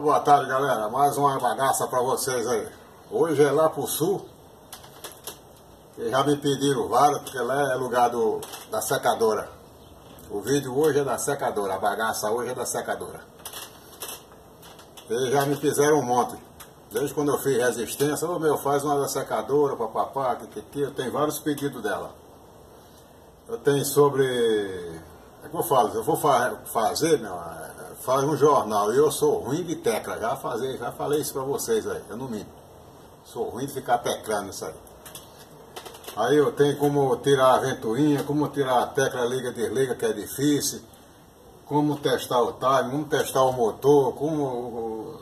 Boa tarde, galera. Mais uma bagaça pra vocês aí. Hoje é lá pro sul. Que já me pediram vários, porque lá é lugar da secadora. O vídeo hoje é da secadora. A bagaça hoje é da secadora. Eles já me fizeram um monte. Desde quando eu fiz resistência, ô meu, faz uma da secadora, papapá, que eu tenho vários pedidos dela. Eu tenho sobre... É que eu falo, eu vou fazer, meu, faz um jornal, e eu sou ruim de tecla, já falei isso pra vocês aí, eu não minto. Sou ruim de ficar teclando isso aí. Aí eu tenho como tirar a ventoinha, como tirar a tecla liga desliga, que é difícil, como testar o time, como testar o motor, como...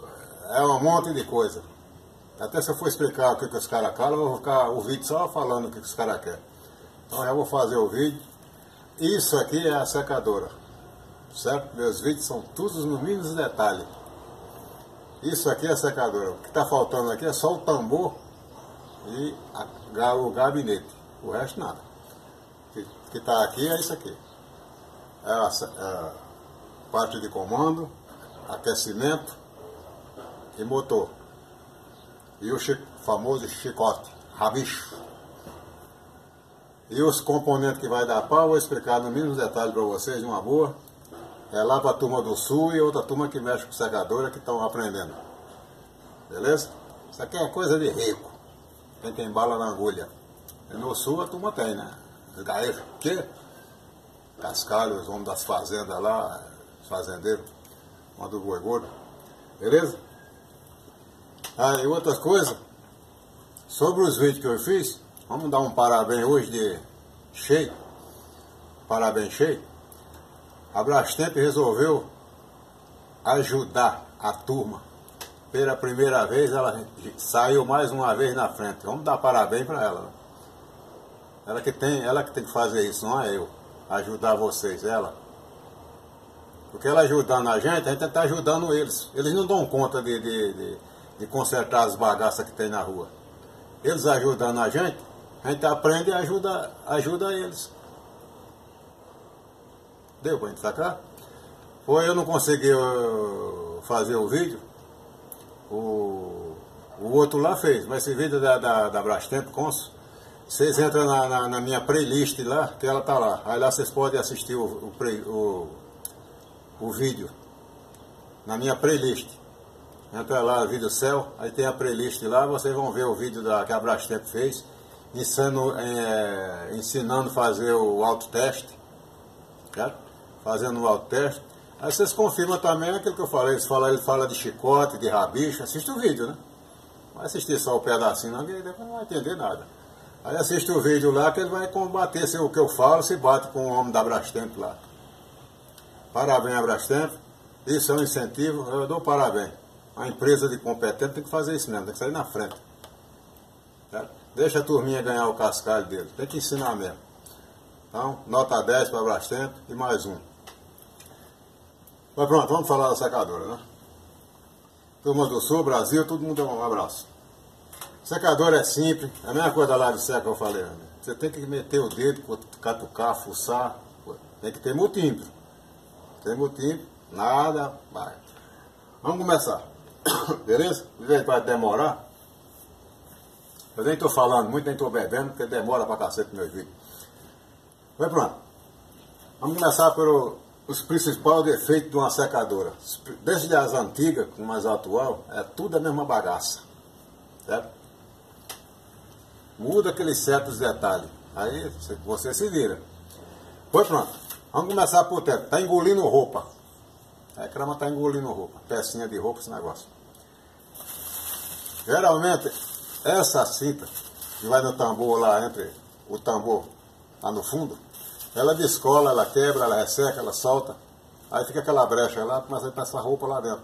É um monte de coisa. Até se eu for explicar o que os caras querem, eu vou ficar o vídeo só falando o que os caras querem. Então eu vou fazer o vídeo. Isso aqui é a secadora. Certo? Meus vídeos são todos no mínimo detalhe. Isso aqui é a secadora. O que está faltando aqui é só o tambor e o gabinete. O resto nada. O que está aqui é isso aqui. É a parte de comando, aquecimento e motor. E o famoso chicote, rabicho. E os componentes que vai dar pau, eu vou explicar no mínimo detalhe para vocês, uma boa. É lá para a turma do sul e outra turma que mexe com secadora, que estão aprendendo. Beleza? Isso aqui é coisa de rico. Tem quem embala na agulha. E no sul a turma tem, né? Os gaúchos, o quê? Cascalho, os homens das fazendas lá, os fazendeiros, uma do boi gordo. Beleza? Ah, e outras coisas, sobre os vídeos que eu fiz, vamos dar um parabéns hoje de cheio, parabéns cheio. A Brastemp resolveu ajudar a turma. Pela primeira vez ela saiu mais uma vez na frente. Vamos dar parabéns para ela. Ela que tem que fazer isso, não é eu. Ajudar vocês, ela. Porque ela ajudando a gente está ajudando eles. Eles não dão conta de consertar as bagaças que tem na rua. Eles ajudando a gente aprende e ajuda eles. Deu para gente sacar? Ou eu não consegui fazer o vídeo, o outro lá fez, mas esse vídeo da Brastemp, vocês entram na minha playlist lá, que ela tá lá. Aí lá vocês podem assistir o vídeo na minha playlist. Entra lá, vídeo céu, aí tem a playlist lá, vocês vão ver o vídeo que a Brastemp fez, ensinando a fazer o autoteste, certo? Fazendo o autoteste. Aí vocês confirmam também aquilo que eu falei, ele fala de chicote, de rabicho, assiste o vídeo, né? Não vai assistir só o pedacinho, não, depois não vai entender nada. Aí assiste o vídeo lá que ele vai combater se o que eu falo se bate com o homem da Brastemp lá. Parabéns à Brastemp, isso é um incentivo, eu dou parabéns. A empresa de competente tem que fazer isso mesmo, tem que sair na frente. Certo? Deixa a turminha ganhar o cascalho dele, tem que ensinar mesmo. Então, nota 10 para a Brastemp e mais um. Mas pronto, vamos falar da secadora, né? Turma do Sul, Brasil, todo mundo um abraço. Secadora é simples, é a mesma coisa lá de seca que eu falei. Né? Você tem que meter o dedo, catucar, fuçar, tem que ter multímetro. Tem multímetro, nada, vai. Vamos começar. Beleza? Vai demorar. Eu nem estou falando muito, nem estou bebendo, porque demora pra cacete meus vídeos. Mas pronto. Vamos começar pelos principais defeitos de uma secadora. Desde as antigas, com mais atual, é tudo a mesma bagaça. Certo? Muda aqueles certos detalhes. Aí você se vira. Pois pronto. Vamos começar por teto. Está engolindo roupa. A crama está engolindo roupa. Pecinha de roupa, esse negócio. Geralmente, essa cinta que vai no tambor lá, entre o tambor lá no fundo, ela descola, ela quebra, ela resseca, ela solta. Aí fica aquela brecha lá, começa a passar roupa lá dentro.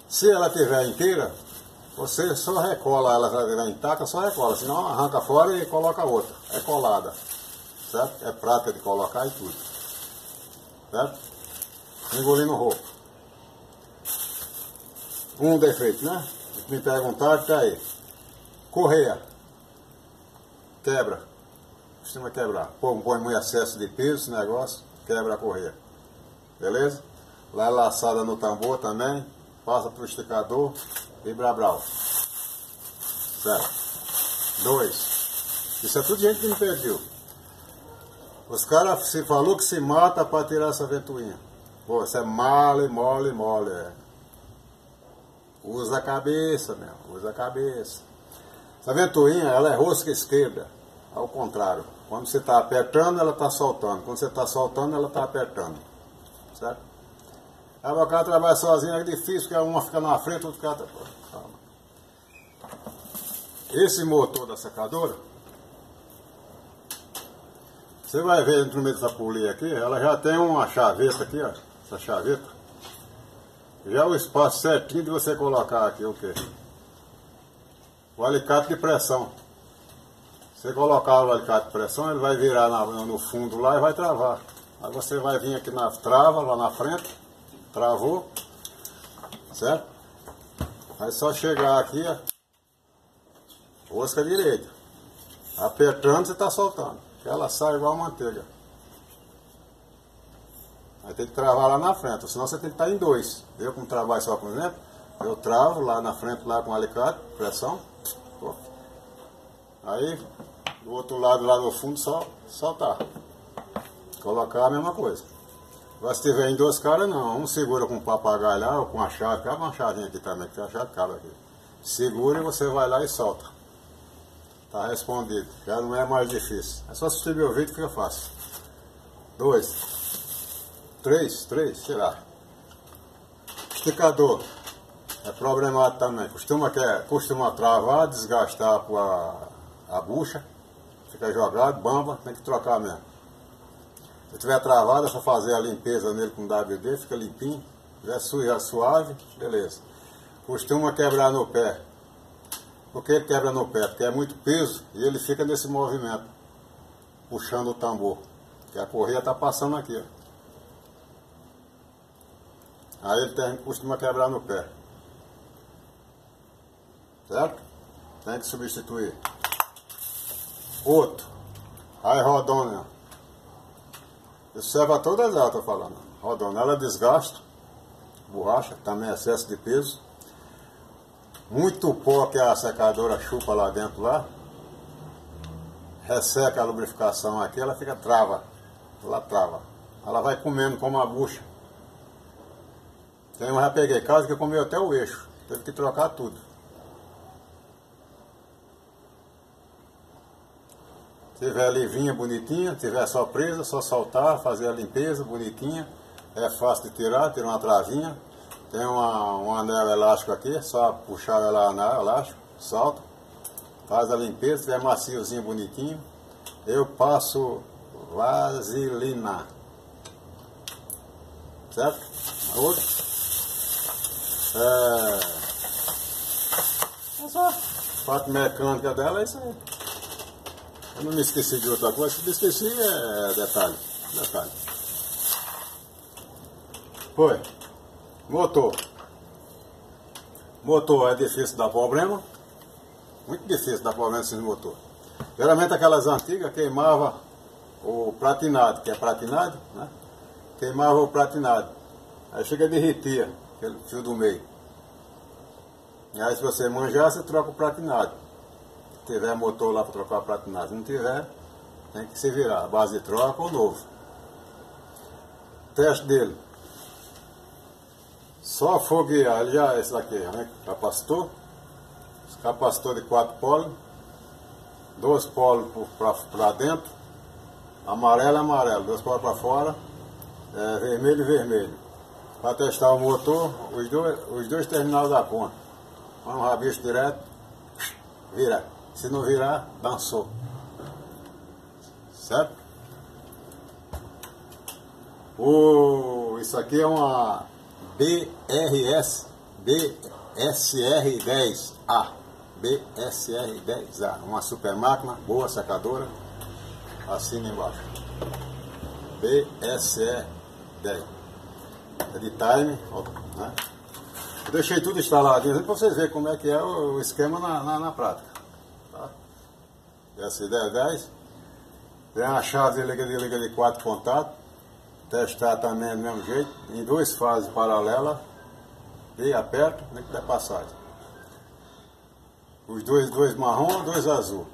Se ela estiver inteira, você só recola ela, se ela estiver intacta, só recola. Senão arranca fora e coloca outra. É colada. Certo? É prática de colocar e tudo. Certo? Engolindo roupa. Um defeito, né? Me perguntaram, tá aí. Correia. Quebra. Costuma quebrar. Põe muito excesso de peso esse negócio, quebra a correia. Beleza? lá é laçada no tambor também, passa pro esticador e brabral. Certo? 2. Isso é tudo gente que me pediu. Os caras se falou que se mata para tirar essa ventoinha. Pô, isso é mole. É. Usa a cabeça, meu, usa a cabeça. Essa ventoinha, ela é rosca esquerda, ao contrário. Quando você está apertando, ela está soltando. Quando você está soltando, ela está apertando. Certo? Aí o cara trabalha sozinho, é difícil, porque uma fica na frente, o outro fica atrás. Calma. Esse motor da secadora, você vai ver dentro do meio dessa polia aqui, ela já tem uma chaveta aqui, ó. Essa chaveta. Já é o espaço certinho de você colocar aqui o quê? O alicate de pressão. Você colocar o alicate de pressão, ele vai virar no fundo lá e vai travar. Aí você vai vir aqui na trava, lá na frente, travou, certo? Aí só chegar aqui, ó, rosca direita. Apertando, você está soltando. Ela sai igual manteiga. Aí tem que travar lá na frente, senão você tem que estar em dois. Eu, como trabalho só, por exemplo, eu travo lá na frente, lá com o alicate, pressão. Aí, do outro lado, lá no fundo, só soltar. Colocar a mesma coisa. Agora, se tiver em dois caras, não. Um segura com um papagaio lá, ou com a chave. Cabe uma chavinha aqui também, que tem a chave cabo aqui. Segura e você vai lá e solta. Tá respondido. Já não é mais difícil. É só assistir meu vídeo que fica fácil. 2, 3, sei lá. Esticador. É problemático também. Costuma travar, desgastar a bucha. Fica jogado, bamba, tem que trocar mesmo. Se tiver travado, é só fazer a limpeza nele com WD, fica limpinho. Se tiver suave, beleza. Costuma quebrar no pé. Por que ele quebra no pé? Porque é muito peso e ele fica nesse movimento, puxando o tambor. Que a correia está passando aqui, ó. Aí ele costuma quebrar no pé. Certo? Tem que substituir. Outro. Aí rodona. Isso serve a todas elas, estou falando. Rodona, ela desgasta, borracha, também excesso de peso. Muito pó que a secadora chupa lá dentro lá. Resseca a lubrificação aqui, ela fica trava. Ela trava. Ela vai comendo como a bucha. Eu já peguei casa que comeu até o eixo. Teve que trocar tudo. Se tiver livinha, bonitinha, se tiver só presa, só soltar, fazer a limpeza bonitinha. É fácil de tirar, tira uma travinha. Tem um anel elástico aqui, só puxar ela no anel elástico, solta. Faz a limpeza, se tiver maciozinho, bonitinho. Eu passo vaselina. Certo? Outro. É só. A parte mecânica dela é isso aí. Eu não me esqueci de outra coisa, se me esqueci é detalhe. Foi. Motor. Motor é difícil dar problema. Muito difícil dar problema nesse motor. Geralmente aquelas antigas queimava o platinado, que é platinado, né? Queimava o platinado. Aí chega a derretia, aquele fio do meio. E aí se você manjar, você troca o platinado. Se tiver motor lá para trocar o platinado, se não tiver, tem que se virar. A base de troca ou novo. Teste dele. Só foguear, ele já, esse daqui, né? Capacitor. Capacitor de 4 polos. 2 polos para dentro. Amarelo, 2 polos para fora. Vermelho. Para testar o motor, os dois terminais da ponta. Um rabicho direto, vira. Se não virar, dançou. Certo? Isso aqui é uma BSR10A. BSR10A. Uma super máquina, boa secadora. Assina embaixo. BSR10. É de time, né? Eu deixei tudo instaladinho para vocês verem como é que é o esquema na prática. Tá? BSR10. Tem a chave de liga de 4 contatos. testar também do mesmo jeito, em duas fases paralelas, e aperto, nem que der passagem. Os dois marrom, dois azul.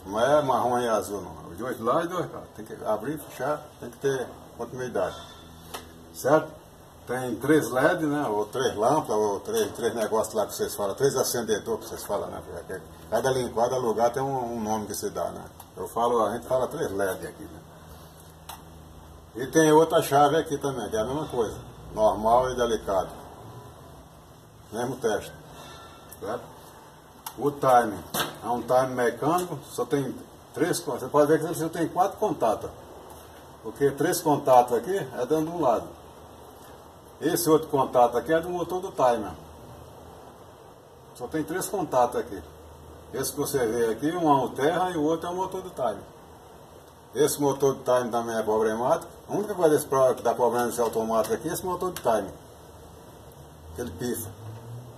Não é marrom e azul não, os dois lá e dois cá. Tem que abrir, fechar, tem que ter continuidade. Certo? Tem 3 LED, né? Ou 3 lâmpadas, ou três negócios lá que vocês falam, 3 acendedores que vocês falam, né? Cada lugar tem um nome que se dá, né? A gente fala 3 LED aqui, né? E tem outra chave aqui também, que é a mesma coisa. Normal e delicado. Mesmo teste. Certo? O timing. É um timing mecânico, só tem 3 contatos. Você pode ver que você tem 4 contatos. Porque 3 contatos aqui é dentro de um lado. Esse outro contato aqui é do motor do timer. Só tem 3 contatos aqui. Esse que você vê aqui, um é o terra e o outro é o motor do timer. Esse motor do timer também é problemático. A única coisa que dá problema nesse automático aqui é esse motor do timer. Ele pifa.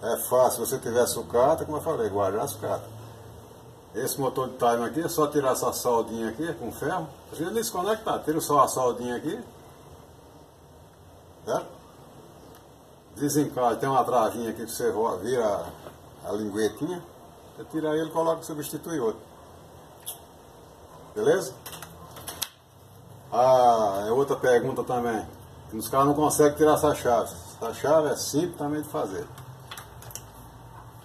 É fácil, se você tiver sucata, como eu falei, guardar a sucata. Esse motor de timer aqui, é só tirar essa soldinha aqui com ferro. Você já desconectar, tira só a soldinha aqui. Certo? Desencaixa, tem uma travinha aqui que você vira a linguetinha. Você tira ele e coloca, substitui outro. Beleza? Outra pergunta também. Os caras não conseguem tirar essa chave. Essa chave é simples também de fazer.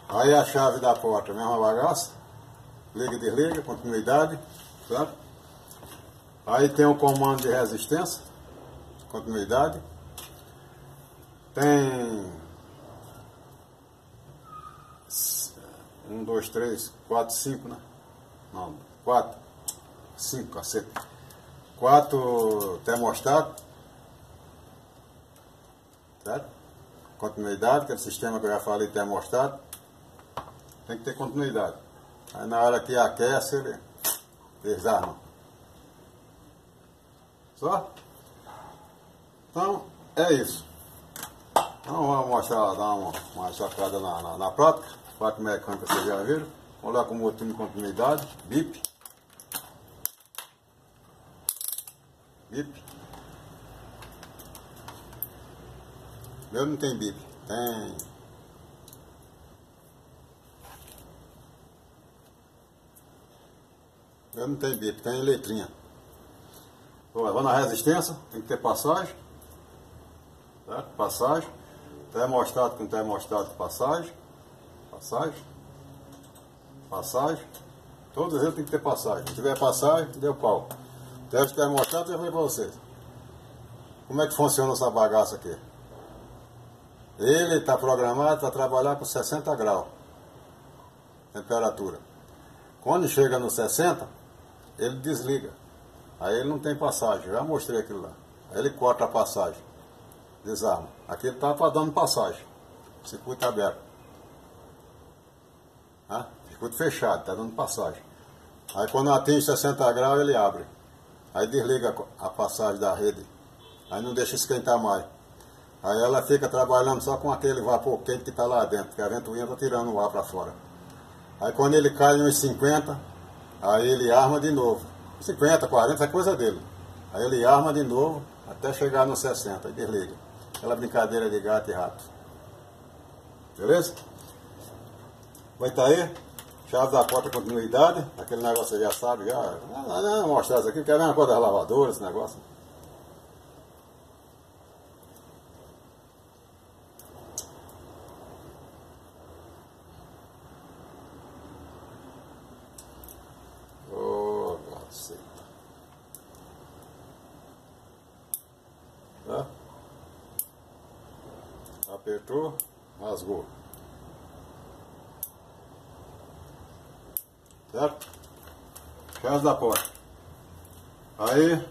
Aí a chave da porta, a mesma bagaça. Liga e desliga, continuidade. Certo? Aí tem o comando de resistência. Continuidade. Tem 1, 2, 3, 4, 5, né? Não, 4, 5, cacete. 4 termostatos. Certo? Continuidade, aquele sistema que eu já falei, termostato. Tem que ter continuidade. Aí na hora que aquece, ele desarma. Só? Então, é isso. Então vamos mostrar, dar uma sacada na prática. Parte mecânica vocês já viram. Coloca o motor em continuidade. Bip. Bip. Meu não tem bip. Tem. Meu não tem bip, tem letrinha. Vou na resistência, tem que ter passagem. Certo? Passagem. Termostato com termostato, passagem. Passagem. Passagem. Todos eles tem que ter passagem. Se tiver passagem, deu pau. Teste termostato, eu falei pra vocês. Como é que funciona essa bagaça aqui? Ele está programado para trabalhar com 60 graus. Temperatura. Quando chega no 60, ele desliga. Aí ele não tem passagem. Já mostrei aquilo lá. Aí ele corta a passagem. Desarma. Aqui ele está dando passagem. Circuito aberto. Circuito fechado, está dando passagem. Aí quando atinge 60 graus ele abre. Aí desliga a passagem da rede. Aí não deixa esquentar mais. Aí ela fica trabalhando só com aquele vapor quente que está lá dentro, porque a ventoinha está tirando o ar para fora. Aí quando ele cai nos 50, aí ele arma de novo. 50, 40 é coisa dele. Aí ele arma de novo até chegar nos 60 e desliga. Aquela brincadeira de gato e rato. Beleza? Vai estar aí. Chave da porta, continuidade. Aquele negócio você já sabe, já. Não mostrar isso aqui, porque é a mesma coisa das lavadoras, esse negócio. Ô, caceta. Tá? Apertou, rasgou. Certo? Chave da porta. Aí,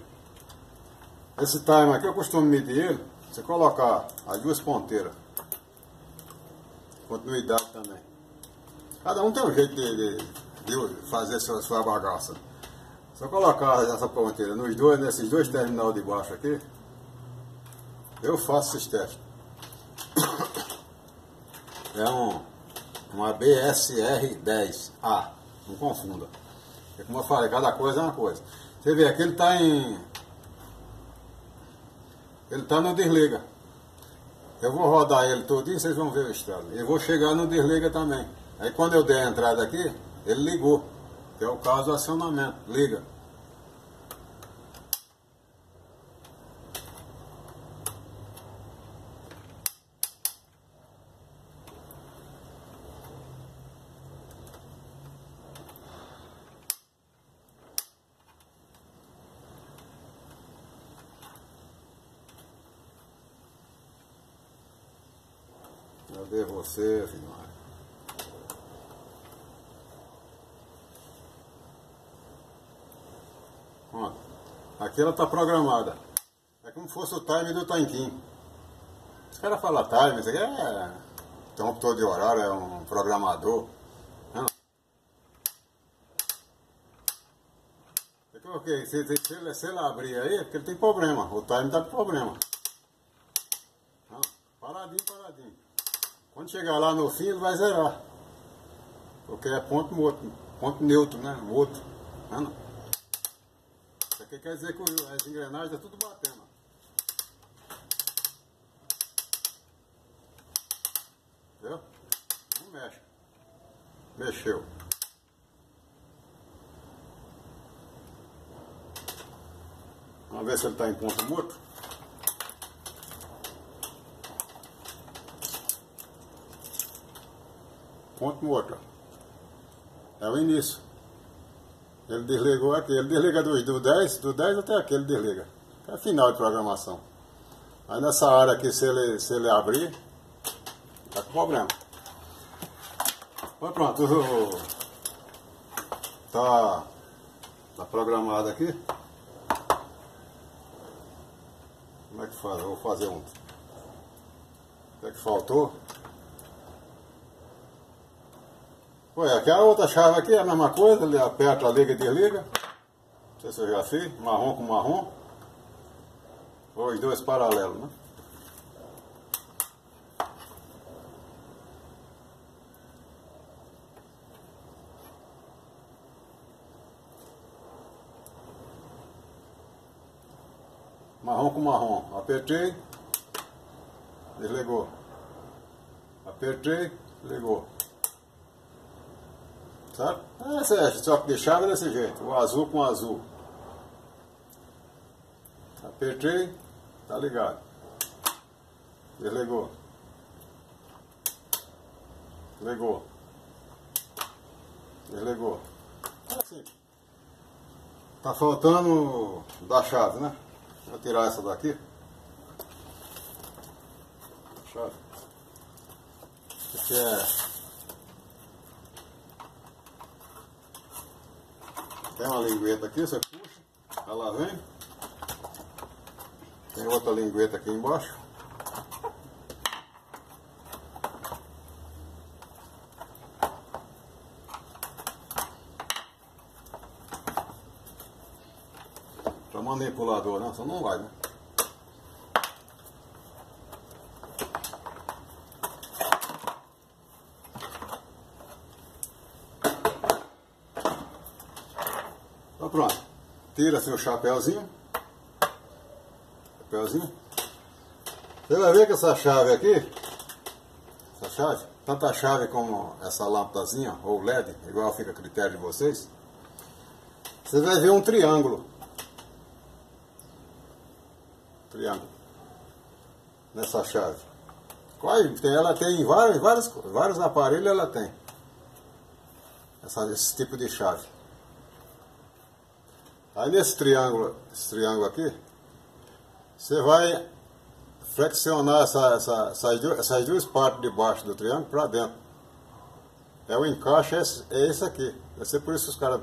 esse timer aqui eu costumo medir ele. Você colocar as duas ponteiras. Continuidade também. Cada um tem um jeito de fazer sua bagaça. Se eu colocar essa ponteira nesses dois terminais de baixo aqui, eu faço esses testes. É uma BSR-10A. Não confunda. Porque como eu falei, cada coisa é uma coisa. Você vê, aqui ele está em ele está no desliga. Eu vou rodar ele todinho, vocês vão ver o estado. Eu vou chegar no desliga também. Aí quando eu der a entrada aqui, ele ligou. Que é o caso do acionamento. Liga. Cadê você, filho? Ó, aqui ela está programada. É como se fosse o time do tanquinho. Os caras falam time, isso aqui é interruptor de horário, é um programador. Não. Eu coloquei, se ele abrir aí, é porque ele tem problema. O time está com problema. Não. Paradinho, paradinho. Quando chegar lá no fim, ele vai zerar. Porque é ponto neutro, né? Outro. Não. Isso aqui quer dizer que as engrenagens estão tudo batendo. Viu? Não mexe. Mexeu. Vamos ver se ele está em ponto morto. Ponto morto. É o início. Ele desligou aqui. Ele desliga do 10 até aqui ele desliga. É final de programação. Aí nessa área aqui, se ele abrir, tá com problema. Mas pronto. Tá programado aqui. Como é que faz? Eu vou fazer um. O que é que faltou? Ué, aqui a outra chave aqui é a mesma coisa, ele aperta, liga e desliga. Não sei se eu já fiz, marrom com marrom. Os dois paralelos, né? Marrom com marrom. Apertei, desligou. Apertei, ligou. Sabe? Só que de chave é desse jeito, o azul com o azul. Apertei, tá ligado. Desligou. Ligou. Desligou. É assim. Tá faltando da chave, né? Vou tirar essa daqui. Chave. Aqui é... Tem uma lingueta aqui, você puxa, ela vem. Tem outra lingueta aqui embaixo. Para manipulador, não, só não vai, né? Então pronto, tira seu chapéuzinho. Você vai ver que essa chave aqui, tanto a chave como essa lâmpadazinha, ou LED, igual fica a critério de vocês, você vai ver um triângulo. Nessa chave. Ela tem vários aparelhos, ela tem esse tipo de chave. Aí nesse triângulo aqui, você vai flexionar essas duas partes de baixo do triângulo para dentro. O encaixe é esse aqui. Deve ser por isso que os caras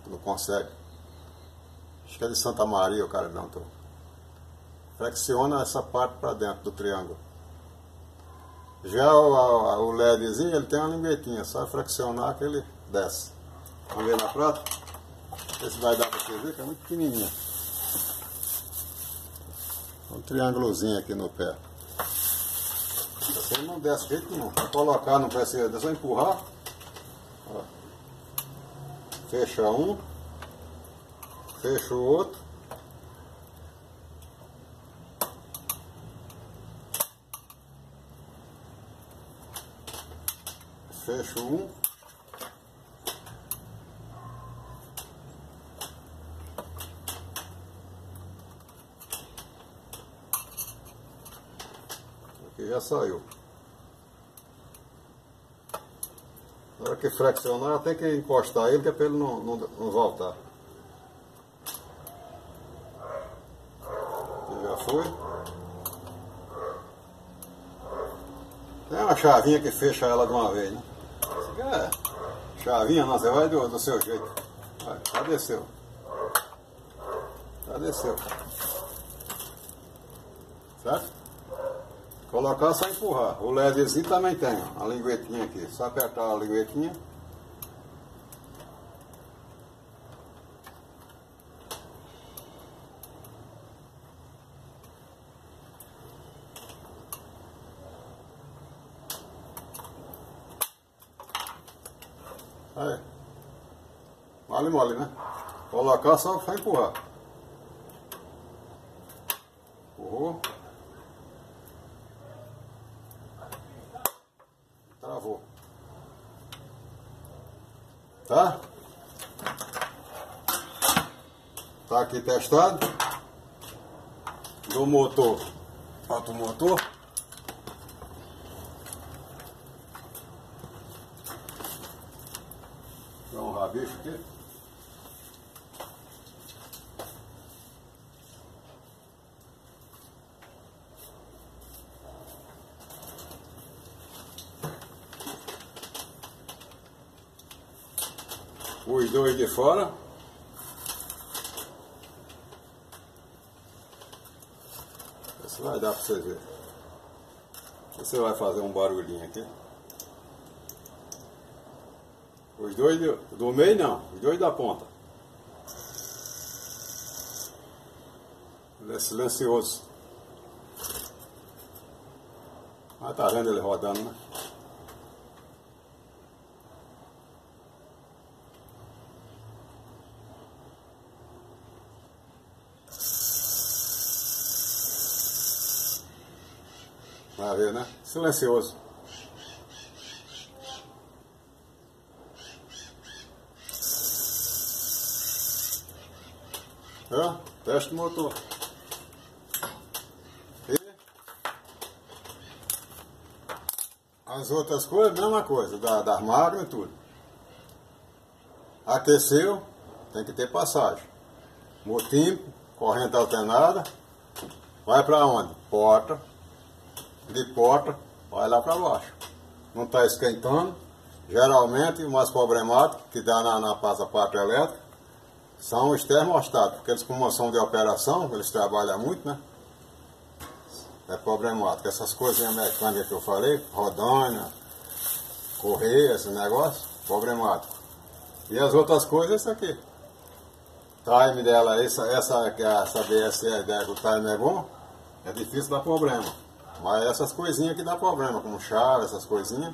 não conseguem. Acho que é de Santa Maria o cara não. Flexiona essa parte para dentro do triângulo. Já o LEDzinho, ele tem uma linguetinha, só flexionar que ele desce. Vamos ver na prática? Esse vai dar para você ver que é muito pequenininho. Um triângulozinho aqui no pé. Você não desce de jeito nenhum. Para colocar não precisa, é só empurrar. Ó. Fecha um. Fecha o outro. Fecho um. Aqui já saiu. Na hora que flexionar, tem que encostar ele, que é para ele não voltar. Aqui já foi. Tem uma chavinha que fecha ela de uma vez, né? Chavinha, não, você vai do seu jeito. Vai, já desceu. Já desceu. Certo? Colocar, só empurrar. O LEDzinho também tem, ó, a linguetinha aqui. Só apertar a linguetinha. Aí. Mole, mole, né? Colocar, só empurrar. Empurrou. Travou. Tá? Tá aqui testado. Do motor. Falta o motor. Dá um rabicho aqui. Os dois de fora. Isso vai dar para vocês verem. Você vai fazer um barulhinho aqui. Os dois do meio não, os dois da ponta. Ele é silencioso. Mas tá vendo ele rodando, né? Vai ver, né? Silencioso. Teste do motor. E as outras coisas, mesma coisa, das máquinas e tudo. Aqueceu, tem que ter passagem. Motim, corrente alternada, vai para onde? Porta. De porta, vai lá para baixo. Não está esquentando. Geralmente, o mais problemático que dá na parte elétrica são os termostatos, porque eles, como são de operação, eles trabalham muito, né? É problemático. Essas coisinhas mecânicas que eu falei, rodônia, correia, esse negócio, problemático. E as outras coisas, isso aqui. Time dela, essa BSE, o time é bom, é difícil dar problema. Mas essas coisinhas que dá problema, como chave, essas coisinhas,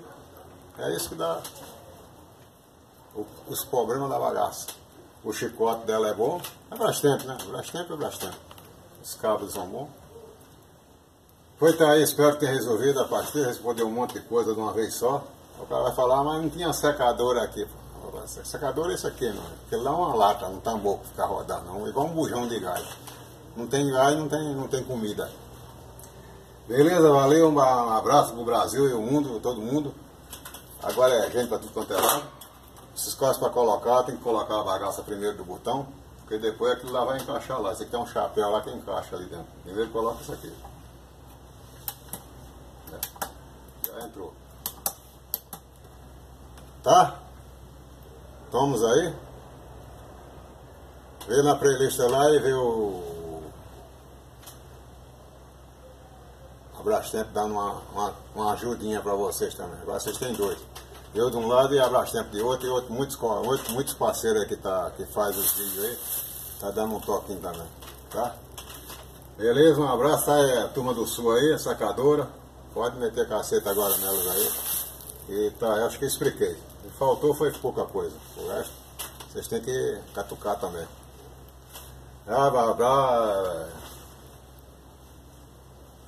é isso que dá os problemas da bagaça. O chicote dela é bom, é Brastemp, né? Brastemp é Brastemp. Os cabos são bons. Foi tá aí, espero que tenha resolvido a partida, respondeu um monte de coisa de uma vez só. O cara vai falar, mas não tinha secador aqui. Secador é isso aqui, não. Aquilo lá é uma lata, um tambor para ficar rodando, não. Igual um bujão de gás. Não tem gás, não tem comida. Beleza, valeu, um abraço pro Brasil e o mundo, todo mundo. Agora é gente para tudo quanto é lado. Esses coisas para colocar, tem que colocar a bagaça primeiro do botão, porque depois aquilo lá vai encaixar lá. Esse aqui tem um chapéu lá que encaixa ali dentro. Primeiro coloca isso aqui. Já entrou. Tá? Vamos aí. Vê na playlist lá e vê a Brastemp dando uma ajudinha para vocês também. Agora vocês têm dois. Eu de um lado e a Brastemp de outro, e muitos parceiros aí que faz os vídeos aí, tá dando um toquinho também, tá? Beleza, um abraço, tá aí a turma do Sul aí, a sacadora, pode meter caceta agora nelas aí. E tá, eu acho que expliquei. O que faltou foi pouca coisa, o resto vocês têm que catucar também.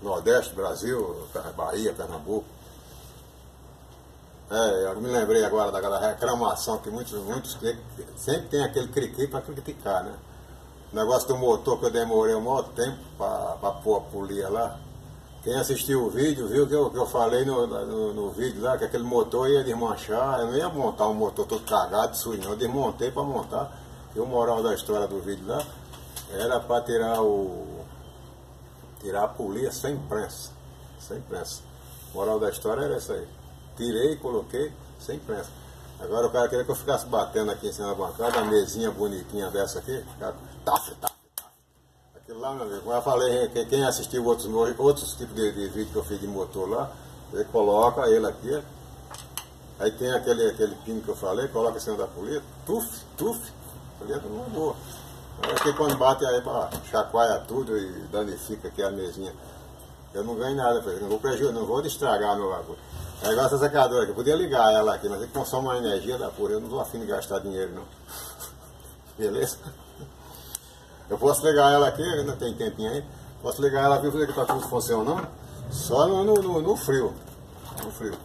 Nordeste, Brasil, Bahia, Pernambuco. Eu me lembrei agora daquela reclamação que muitos sempre tem aquele criqui para criticar, né? O negócio do motor que eu demorei um maior tempo para pôr a polia lá. Quem assistiu o vídeo viu que eu falei no vídeo lá que aquele motor ia desmanchar. Eu não ia montar um motor todo cagado, sujo, não. Eu desmontei para montar. E o moral da história do vídeo lá era para tirar a polia sem prensa. Sem prensa. O moral da história era essa aí. Tirei e coloquei sem prensa. Agora o cara queria que eu ficasse batendo aqui em cima da bancada, a mesinha bonitinha dessa aqui, taf. Aquilo lá, meu amigo, como eu falei, quem assistiu outros tipos de vídeo que eu fiz de motor lá, ele coloca ele aqui, aí tem aquele pino que eu falei, coloca em cima da polia, tuf, a polia não é boa. Agora que quando bate aí, chacoalha tudo e danifica aqui a mesinha. Eu não ganho nada, não vou estragar meu bagulho. É igual essa secadora aqui, eu podia ligar ela aqui, mas ele consome uma energia da porra, eu não tô afim de gastar dinheiro não. Beleza? Eu posso ligar ela aqui, ainda tem tempinho aí, posso ligar ela aqui e ver que tá tudo funcionando, só no frio. No frio.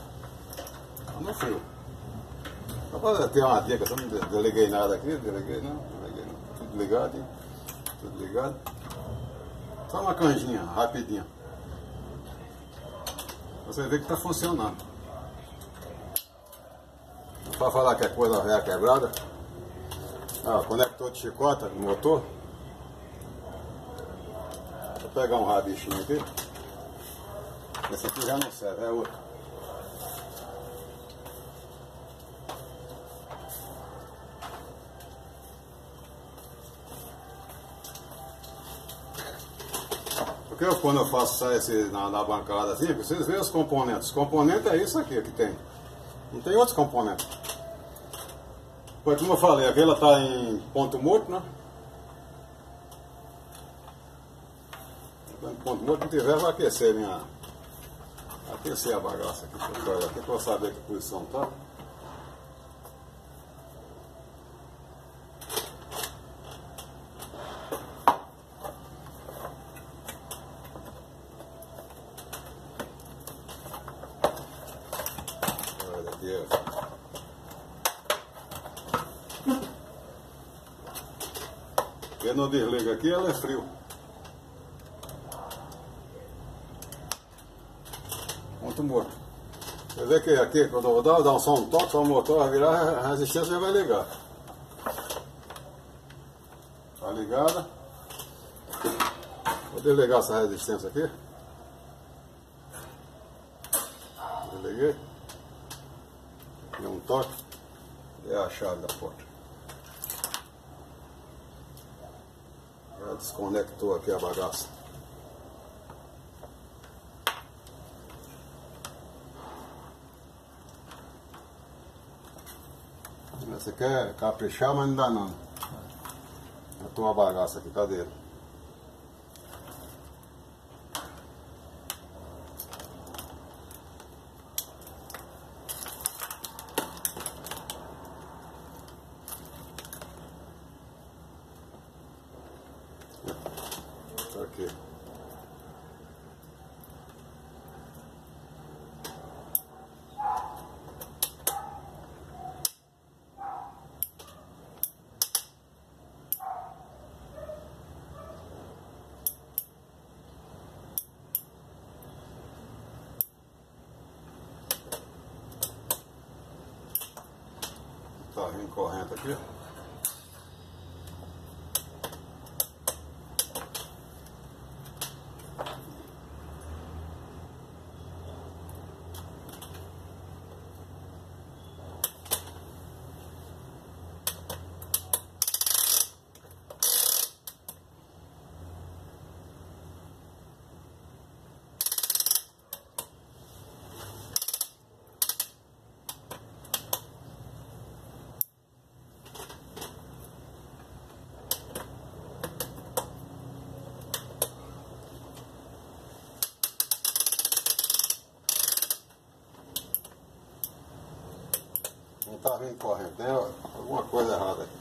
Só pra ter uma dica, eu não desliguei nada aqui, desliguei não. Tudo ligado. Só uma canjinha, rapidinho. Você vê que está funcionando. Para falar que é coisa velha quebrada. Conector de chicota no motor. Vou pegar um rabichinho aqui. Esse aqui já não serve, é outro. Porque quando eu faço sair na bancada assim, vocês veem os componentes. Os componentes é isso aqui que tem. Não tem outros componentes. Pois como eu falei, aquela está em ponto morto, né? Em ponto morto, não tiver, vai aquecer a bagaça aqui. Deixa eu pegar aqui para eu saber que posição está. Porque não desliga aqui, ela é frio. Ponto morto. Você vê que aqui, quando eu vou dar um som, um toque, o motor vai virar, a resistência já vai ligar. Tá ligada. Vou desligar essa resistência aqui. Desliguei. Deu um toque. É a chave da porta. Já desconectou aqui a bagaça. Você quer caprichar, mas não dá não. Já tô uma bagaça aqui, cadê ele? Tá aqui. Tá vindo corrente aqui. Não tá vindo corrente, tem alguma coisa errada aqui.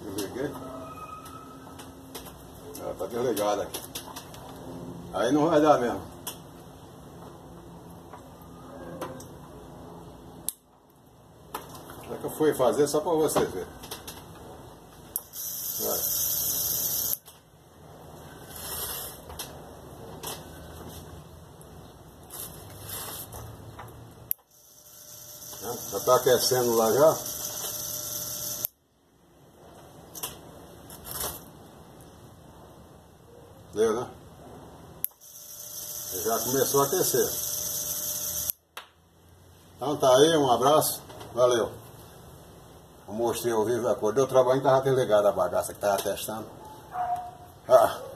Desliguei. Ela tá desligada aqui. Aí não vai dar mesmo. fui fazer só para você ver. Vai. Já está aquecendo lá já. Deu, né? Já começou a aquecer. Então tá aí, um abraço. Valeu. Eu mostrei ao vivo a cor. Deu trabalho que estava desligado a bagaça que estava testando. Ah.